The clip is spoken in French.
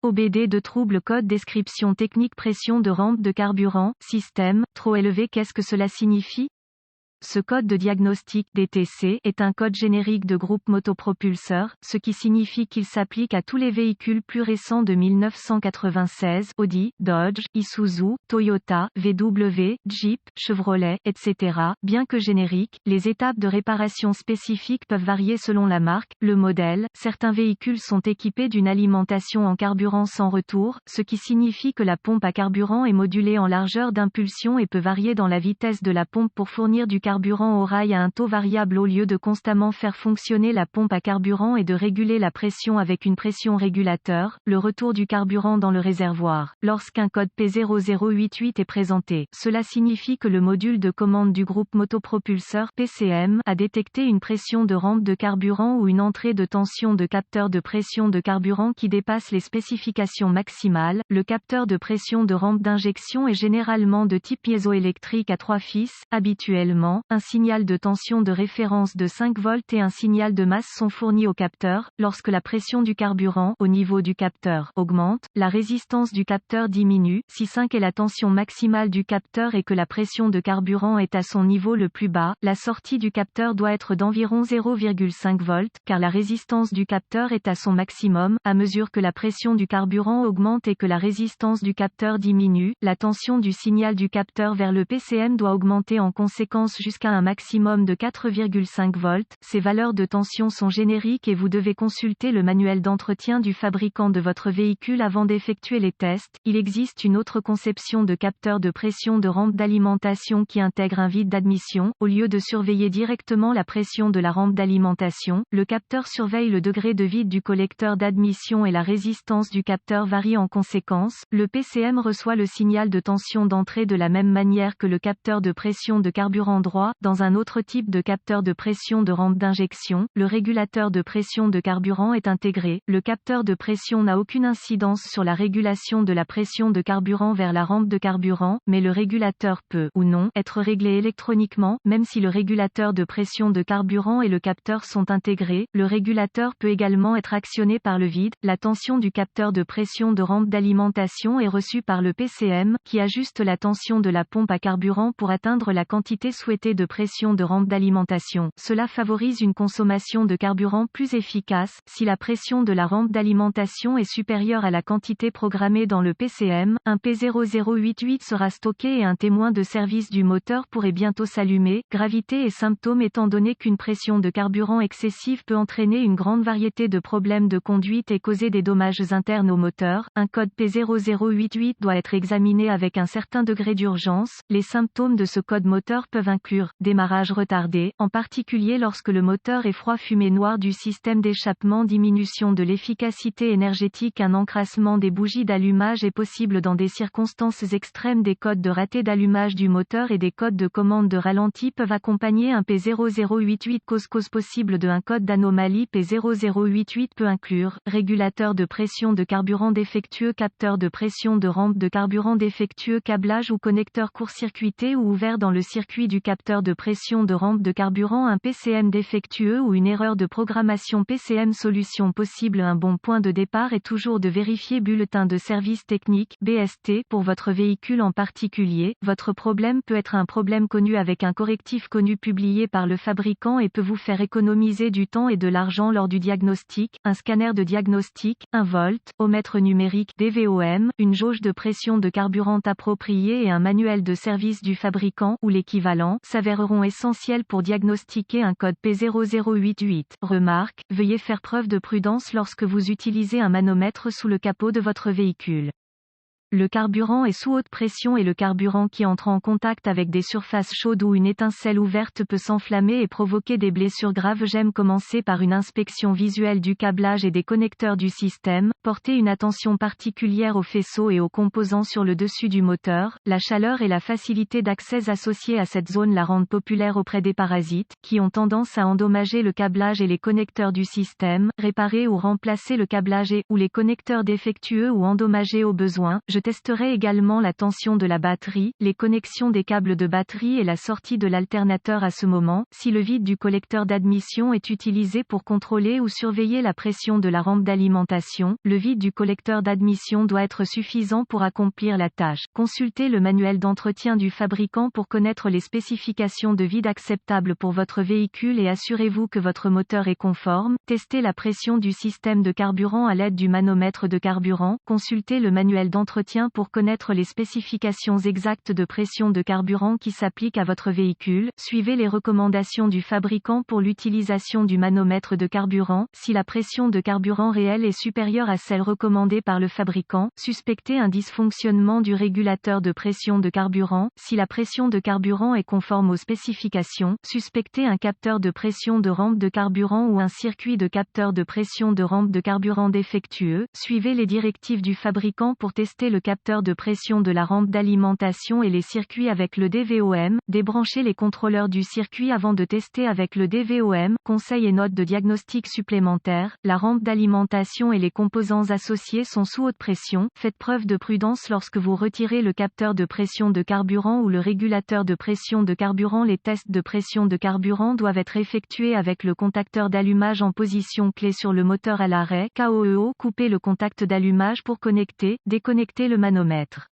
OBD de trouble code description technique pression de rampe de carburant, système, trop élevé. Qu'est-ce que cela signifie? Ce code de diagnostic DTC est un code générique de groupe motopropulseur, ce qui signifie qu'il s'applique à tous les véhicules plus récents de 1996, Audi, Dodge, Isuzu, Toyota, VW, Jeep, Chevrolet, etc. Bien que génériques, les étapes de réparation spécifiques peuvent varier selon la marque, le modèle. Certains véhicules sont équipés d'une alimentation en carburant sans retour, ce qui signifie que la pompe à carburant est modulée en largeur d'impulsion et peut varier dans la vitesse de la pompe pour fournir du carburant au rail à un taux variable au lieu de constamment faire fonctionner la pompe à carburant et de réguler la pression avec une pression régulateur, le retour du carburant dans le réservoir. Lorsqu'un code P0088 est présenté, cela signifie que le module de commande du groupe motopropulseur PCM a détecté une pression de rampe de carburant ou une entrée de tension de capteur de pression de carburant qui dépasse les spécifications maximales. Le capteur de pression de rampe d'injection est généralement de type piézoélectrique à 3 fils, habituellement. Un signal de tension de référence de 5 volts et un signal de masse sont fournis au capteur. Lorsque la pression du carburant au niveau du capteur augmente, la résistance du capteur diminue. Si 5 est la tension maximale du capteur et que la pression de carburant est à son niveau le plus bas, la sortie du capteur doit être d'environ 0,5 volts, car la résistance du capteur est à son maximum. À mesure que la pression du carburant augmente et que la résistance du capteur diminue, la tension du signal du capteur vers le PCM doit augmenter en conséquence jusqu'à un maximum de 4,5 volts. Ces valeurs de tension sont génériques et vous devez consulter le manuel d'entretien du fabricant de votre véhicule avant d'effectuer les tests. Il existe une autre conception de capteur de pression de rampe d'alimentation qui intègre un vide d'admission. Au lieu de surveiller directement la pression de la rampe d'alimentation, le capteur surveille le degré de vide du collecteur d'admission et la résistance du capteur varie en conséquence. Le PCM reçoit le signal de tension d'entrée de la même manière que le capteur de pression de carburant droit. Dans un autre type de capteur de pression de rampe d'injection, le régulateur de pression de carburant est intégré. Le capteur de pression n'a aucune incidence sur la régulation de la pression de carburant vers la rampe de carburant, mais le régulateur peut, ou non, être réglé électroniquement, même si le régulateur de pression de carburant et le capteur sont intégrés. Le régulateur peut également être actionné par le vide. La tension du capteur de pression de rampe d'alimentation est reçue par le PCM, qui ajuste la tension de la pompe à carburant pour atteindre la quantité souhaitée de pression de rampe d'alimentation. Cela favorise une consommation de carburant plus efficace. Si la pression de la rampe d'alimentation est supérieure à la quantité programmée dans le PCM, un P0088 sera stocké et un témoin de service du moteur pourrait bientôt s'allumer. Gravité et symptômes. Étant donné qu'une pression de carburant excessive peut entraîner une grande variété de problèmes de conduite et causer des dommages internes au moteur, un code P0088 doit être examiné avec un certain degré d'urgence. Les symptômes de ce code moteur peuvent inclure démarrage retardé, en particulier lorsque le moteur est froid, fumée noire du système d'échappement, diminution de l'efficacité énergétique. Un encrassement des bougies d'allumage est possible dans des circonstances extrêmes. Des codes de raté d'allumage du moteur et des codes de commande de ralenti peuvent accompagner un P0088. Cause possible de un code d'anomalie. P0088 peut inclure régulateur de pression de carburant défectueux, capteur de pression de rampe de carburant défectueux, câblage ou connecteur court-circuité ou ouvert dans le circuit du capteur de pression de rampe de carburant, un PCM défectueux ou une erreur de programmation PCM. Solution possible. Un bon point de départ est toujours de vérifier bulletin de service technique BST pour votre véhicule en particulier. Votre problème peut être un problème connu avec un correctif connu publié par le fabricant et peut vous faire économiser du temps et de l'argent lors du diagnostic. Un scanner de diagnostic, un voltomètre numérique DVOM, une jauge de pression de carburant appropriée et un manuel de service du fabricant ou l'équivalent s'avéreront essentiels pour diagnostiquer un code P0088. Remarque, veuillez faire preuve de prudence lorsque vous utilisez un manomètre sous le capot de votre véhicule. Le carburant est sous haute pression et le carburant qui entre en contact avec des surfaces chaudes ou une étincelle ouverte peut s'enflammer et provoquer des blessures graves. J'aime commencer par une inspection visuelle du câblage et des connecteurs du système. Portez une attention particulière aux faisceaux et aux composants sur le dessus du moteur. La chaleur et la facilité d'accès associée à cette zone la rendent populaire auprès des parasites, qui ont tendance à endommager le câblage et les connecteurs du système. Réparer ou remplacer le câblage et ou les connecteurs défectueux ou endommagés au besoin. Je testerai également la tension de la batterie, les connexions des câbles de batterie et la sortie de l'alternateur à ce moment. Si le vide du collecteur d'admission est utilisé pour contrôler ou surveiller la pression de la rampe d'alimentation, le vide du collecteur d'admission doit être suffisant pour accomplir la tâche. Consultez le manuel d'entretien du fabricant pour connaître les spécifications de vide acceptables pour votre véhicule et assurez-vous que votre moteur est conforme. Testez la pression du système de carburant à l'aide du manomètre de carburant. Consultez le manuel d'entretien pour connaître les spécifications exactes de pression de carburant qui s'appliquent à votre véhicule. Suivez les recommandations du fabricant pour l'utilisation du manomètre de carburant. Si la pression de carburant réelle est supérieure à celle recommandée par le fabricant, suspectez un dysfonctionnement du régulateur de pression de carburant. Si la pression de carburant est conforme aux spécifications, suspectez un capteur de pression de rampe de carburant ou un circuit de capteur de pression de rampe de carburant défectueux. Suivez les directives du fabricant pour tester le capteur de pression de la rampe d'alimentation et les circuits avec le DVOM. Débranchez les contrôleurs du circuit avant de tester avec le DVOM. Conseils et notes de diagnostic supplémentaires. La rampe d'alimentation et les composants associés sont sous haute pression. Faites preuve de prudence lorsque vous retirez le capteur de pression de carburant ou le régulateur de pression de carburant. Les tests de pression de carburant doivent être effectués avec le contacteur d'allumage en position clé sur le moteur à l'arrêt. KOEO. Coupez le contact d'allumage pour connecter, déconnecter le manomètre.